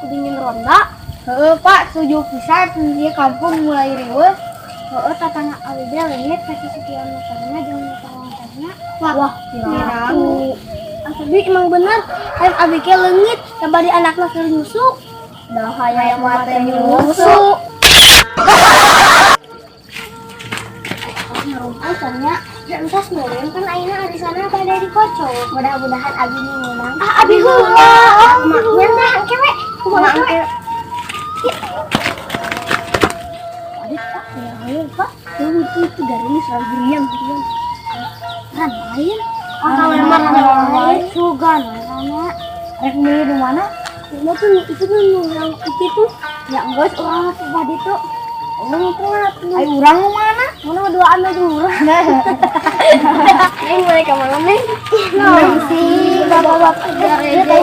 kudingin ronda. Pak, setuju pisan di kampung mulai riweuh. Tatana abdi leungit kaki sekian motorna jeung motor-motorna. Wah, pirang. Tapi emang bener, hayang abdi ke leungit, sabari anakna keur nyusuk. Dah hayang mate nyusuk. Ngarumpan tanya, entas meureun kan ayeuna di sana pada dikocok. Mudah-mudahan abdi menang. Abdi heula. Maknya teh kewe. Kumaha kewe? Adik Pak, ya ayo Pak. Itu dari ini soal berian. Kan lain. Kalau memang lain sugan namanya. Rek milih di mana? Itu tuh yang itu ya guys orang coba itu. Orang itu ay urang mana? Mana duaan aja urang. Ini mereka mana nih? Si bapak-bapak garege.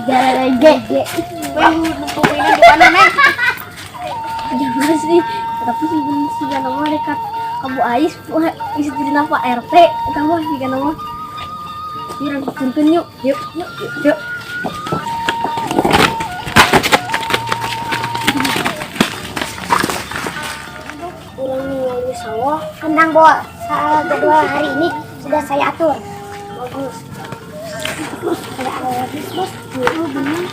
Garege. Pokoknya di mana nih? Jangan sih. Tapi si nama dekat Kabu Ais, istri Pak RT. Kamu si nama. Irang kumpul yuk. Yuk. Ulang sawah kendang bawa jadwal hari ini sudah saya atur. Bagus. Ada habis bos. Benar.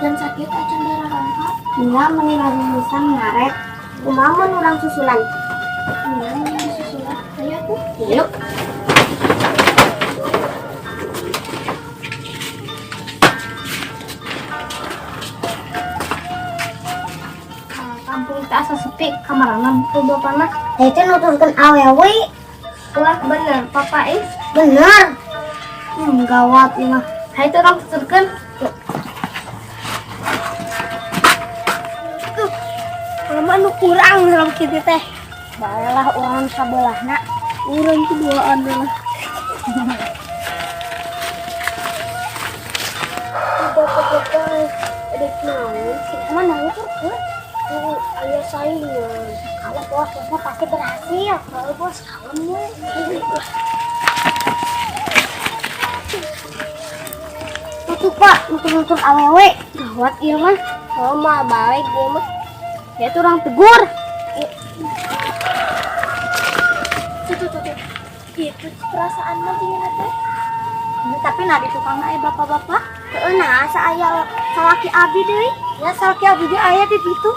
Dan sakit acan darah rangka. Bila menilai bisa ngaret. Kumaha orang susulan. Ayo tuh. Yuk. Kampung kita asa sepi, kamarana tuh bapana. Itu nuturkeun awewe. Wah bener, Papa Is. Bener. Gawat ini mah. Hai itu orang tuturkeun. Tuh. Kalau anu kurang dalam kitu teh. Baiklah orang sabelahna, orang keduaan lah. Bapak-bapak, ada naon? Mana itu? Ayah saingan. Kalau bosnya pasti berhasil. Kalau bos kamu. Itu Pak, nutur-nutur awewe. Gawat iya mah. Oh mah baik dia mah. Ya itu orang tegur. Itu perasaan mah gimana teh? Tapi nadi tukang aya bapak-bapak. Nah, saya salaki abdi deui. Ya salaki abdi ge aya di ditu.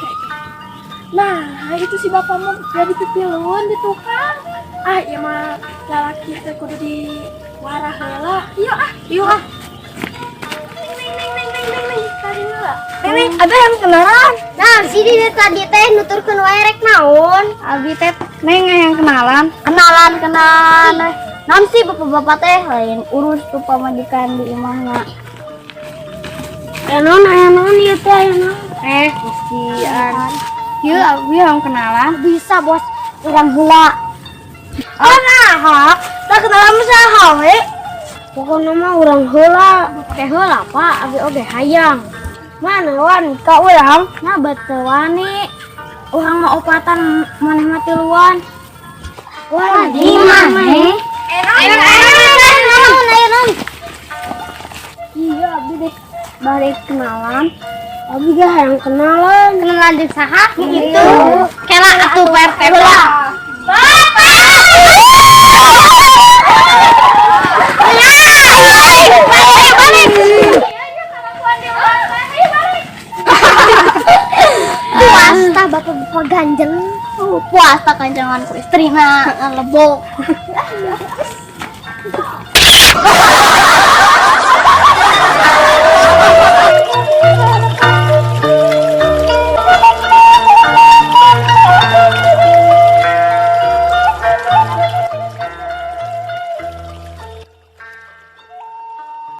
Nah, itu si bapak mah jadi pipileun di tukang. Ieu mah lalaki teh kudu di warah heula. Ieu ah. Ning. Tadi heula. Ning, ada yang kenalan. Nah, si dia tadi teh nuturkeun wae rek naon? Abdi teh neng yang kenalan. Kenalan. Naon sih bapak-bapak teh lain urus tuh pamajikan di imahna. Aya naon ieu teh aya naon? Kasihan. Ieu abdi yang kenalan. Bisa, Bos. Urang heula. Nah, tak kenalan mah saha we? Pokona mah urang heula. Teh heula, Pak. Abdi oge hayang. Mana wan ka urang? Nah, beuteul wani. Urang mah opatan maneh mah tiluan. Wah, di maneh? Enak. Iya, abdi deh bari kenalan. Abdi ge hayang kenalan. Kenalan jeung saha? Gitu. Kela atuh PRT heula. Puasta bapak-bapak ganjeng. Puasta kanjangan ku istrina lebok.